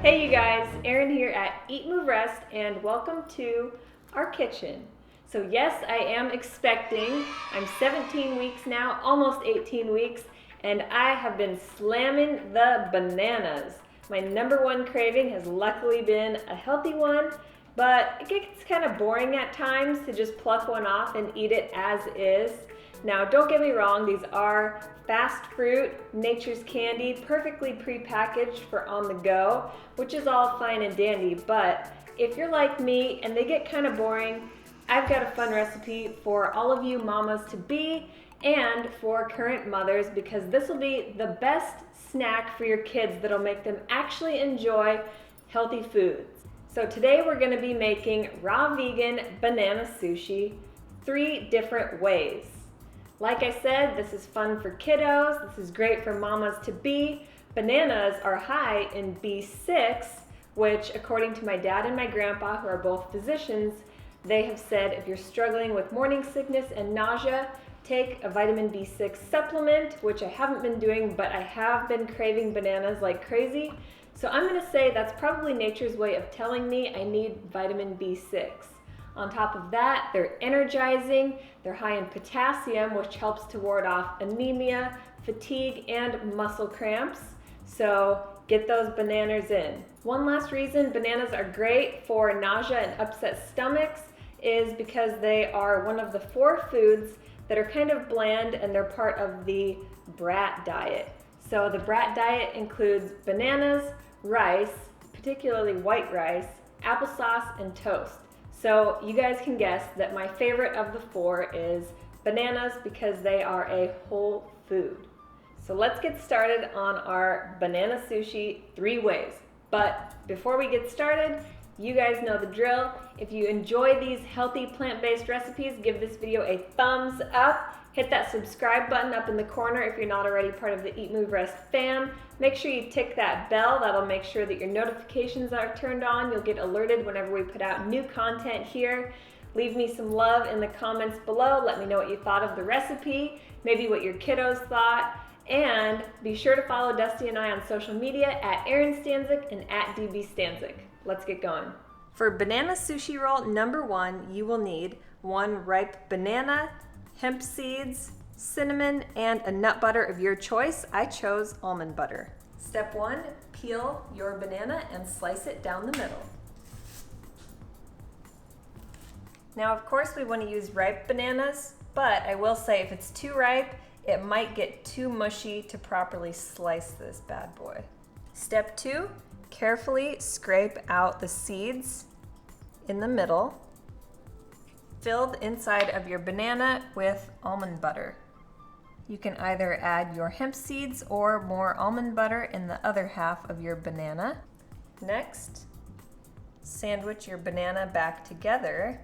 Hey you guys, Erin here at EatMoveRest and welcome to our kitchen. So yes, I am expecting. I'm 17 weeks now, almost 18 weeks, and I have been slamming the bananas. My number one craving has luckily been a healthy one, but it gets kind of boring at times to just pluck one off and eat it as is. Now, don't get me wrong, these are fast fruit, nature's candy, perfectly prepackaged for on the go, which is all fine and dandy, but if you're like me and they get kind of boring, I've got a fun recipe for all of you mamas to be and for current mothers, because this will be the best snack for your kids that'll make them actually enjoy healthy foods. So today we're going to be making raw vegan banana sushi 3 different ways. Like I said, this is fun for kiddos, this is great for mamas to be. Bananas are high in B6, which according to my dad and my grandpa, who are both physicians, they have said if you're struggling with morning sickness and nausea, take a vitamin B6 supplement, which I haven't been doing, but I have been craving bananas like crazy. So I'm gonna say that's probably nature's way of telling me I need vitamin B6. On top of that, they're energizing, they're high in potassium, which helps to ward off anemia, fatigue, and muscle cramps. So get those bananas in. One last reason bananas are great for nausea and upset stomachs is because they are one of the 4 foods that are kind of bland and they're part of the BRAT diet. So the BRAT diet includes bananas, rice, particularly white rice, applesauce, and toast. So you guys can guess that my favorite of the 4 is bananas because they are a whole food. So let's get started on our banana sushi 3 ways. But before we get started, you guys know the drill. If you enjoy these healthy plant-based recipes, give this video a thumbs up. Hit that subscribe button up in the corner if you're not already part of the EatMoveRest fam. Make sure you tick that bell. That'll make sure that your notifications are turned on. You'll get alerted whenever we put out new content here. Leave me some love in the comments below. Let me know what you thought of the recipe, maybe what your kiddos thought. And be sure to follow Dusty and I on social media at Erin Stanzik and at DB Stanzik. Let's get going. For banana sushi roll number 1, you will need 1 ripe banana, hemp seeds, cinnamon, and a nut butter of your choice. I chose almond butter. Step 1, peel your banana and slice it down the middle. Now, of course, we want to use ripe bananas, but I will say if it's too ripe, it might get too mushy to properly slice this bad boy. Step 2, carefully scrape out the seeds in the middle. Fill the inside of your banana with almond butter. You can either add your hemp seeds or more almond butter in the other half of your banana. Next, sandwich your banana back together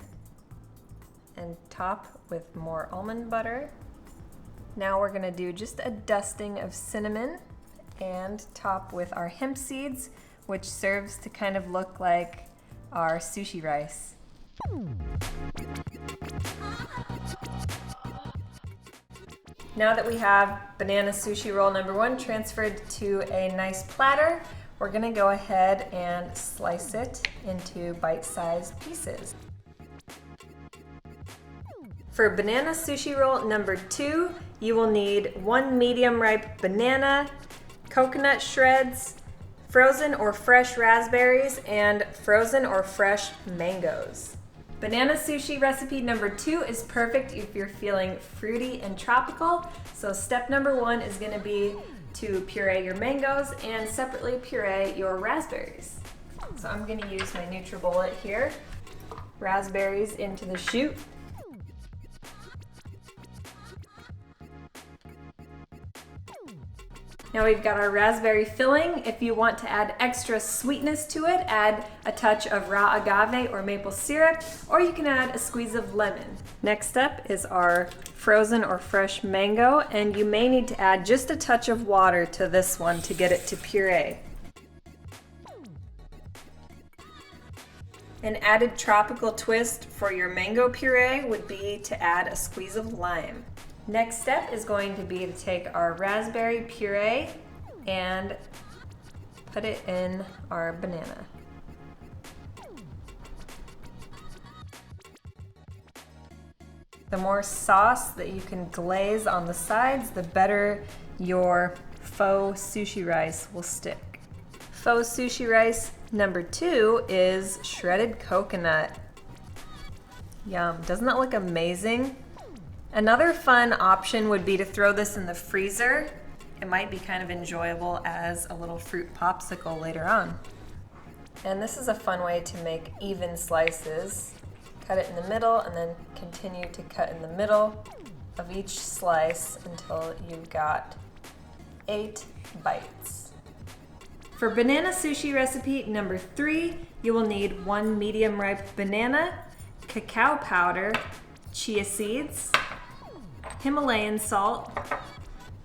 and top with more almond butter. Now we're going to do just a dusting of cinnamon and top with our hemp seeds, which serves to kind of look like our sushi rice. Now that we have banana sushi roll number 1 transferred to a nice platter, we're going to go ahead and slice it into bite-sized pieces. For banana sushi roll number 2, you will need 1 medium ripe banana, coconut shreds, frozen or fresh raspberries, and frozen or fresh mangoes. Banana sushi recipe number 2 is perfect if you're feeling fruity and tropical. So step number 1 is going to be to puree your mangoes and separately puree your raspberries. So I'm going to use my NutriBullet here. Raspberries into the chute. Now we've got our raspberry filling. If you want to add extra sweetness to it, add a touch of raw agave or maple syrup, or you can add a squeeze of lemon. Next up is our frozen or fresh mango, and you may need to add just a touch of water to this one to get it to puree. An added tropical twist for your mango puree would be to add a squeeze of lime. Next step is going to be to take our raspberry puree and put it in our banana. The more sauce that you can glaze on the sides, the better your faux sushi rice will stick. Faux sushi rice number 2 is shredded coconut. Yum, doesn't that look amazing? Another fun option would be to throw this in the freezer. It might be kind of enjoyable as a little fruit popsicle later on. And this is a fun way to make even slices. Cut it in the middle and then continue to cut in the middle of each slice until you've got 8 bites. For banana sushi recipe number 3, you will need 1 medium ripe banana, cacao powder, chia seeds, Himalayan salt,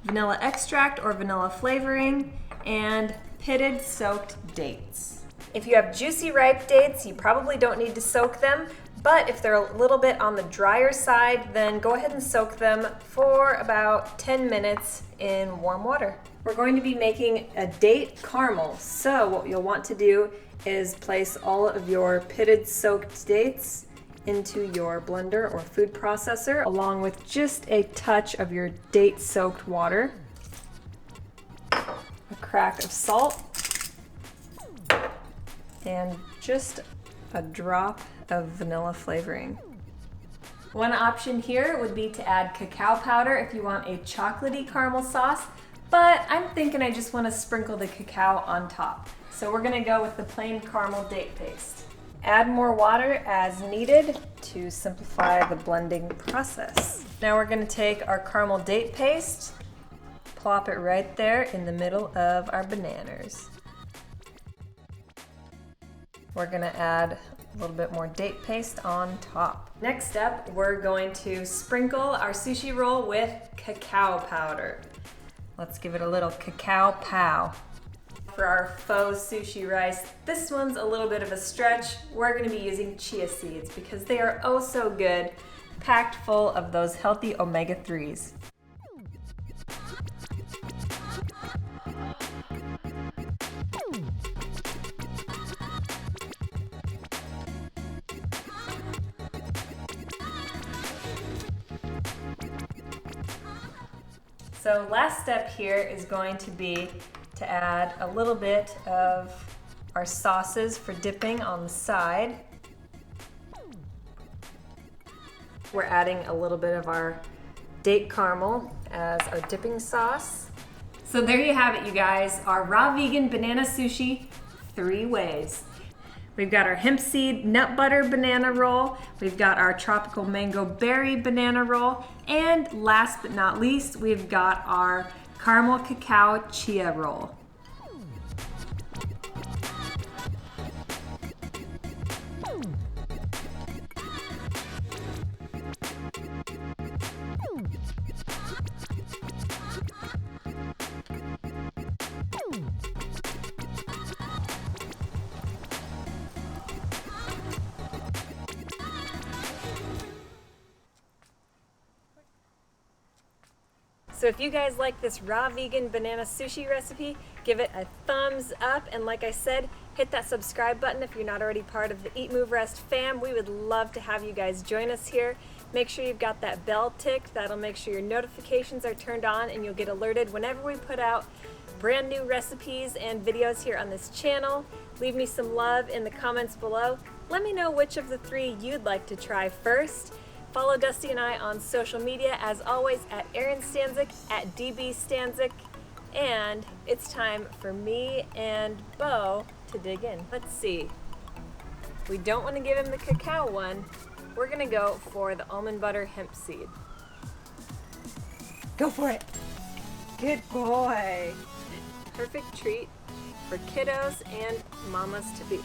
vanilla extract or vanilla flavoring, and pitted soaked dates. If you have juicy ripe dates, you probably don't need to soak them, but if they're a little bit on the drier side, then go ahead and soak them for about 10 minutes in warm water. We're going to be making a date caramel, so what you'll want to do is place all of your pitted soaked dates into your blender or food processor, along with just a touch of your date soaked water, a crack of salt, and just a drop of vanilla flavoring. One option here would be to add cacao powder if you want a chocolatey caramel sauce, but I'm thinking I just want to sprinkle the cacao on top. So we're gonna go with the plain caramel date paste. Add more water as needed to simplify the blending process. Now we're gonna take our caramel date paste, plop it right there in the middle of our bananas. We're gonna add a little bit more date paste on top. Next up, we're going to sprinkle our sushi roll with cacao powder. Let's give it a little cacao pow. For our faux sushi rice, this one's a little bit of a stretch. We're gonna be using chia seeds because they are oh so good, packed full of those healthy omega-3s. So last step here is going to be to add a little bit of our sauces for dipping on the side. We're adding a little bit of our date caramel as our dipping sauce. So there you have it, you guys, our raw vegan banana sushi 3 ways. We've got our hemp seed nut butter banana roll, we've got our tropical mango berry banana roll, and last but not least, we've got our caramel cacao chia roll. So if you guys like this raw vegan banana sushi recipe, give it a thumbs up, and like I said, hit that subscribe button if you're not already part of the EatMoveRest fam. We would love to have you guys join us here. Make sure you've got that bell ticked. That'll make sure your notifications are turned on and you'll get alerted whenever we put out brand new recipes and videos here on this channel. Leave me some love in the comments below. Let me know which of the 3 you'd like to try first. Follow Dusty and I on social media, as always, at Erin Stanzik, at DB Stanzik, and it's time for me and Bo to dig in. Let's see. We don't want to give him the cacao one. We're going to go for the almond butter hemp seed. Go for it. Good boy. Perfect treat for kiddos and mamas to be.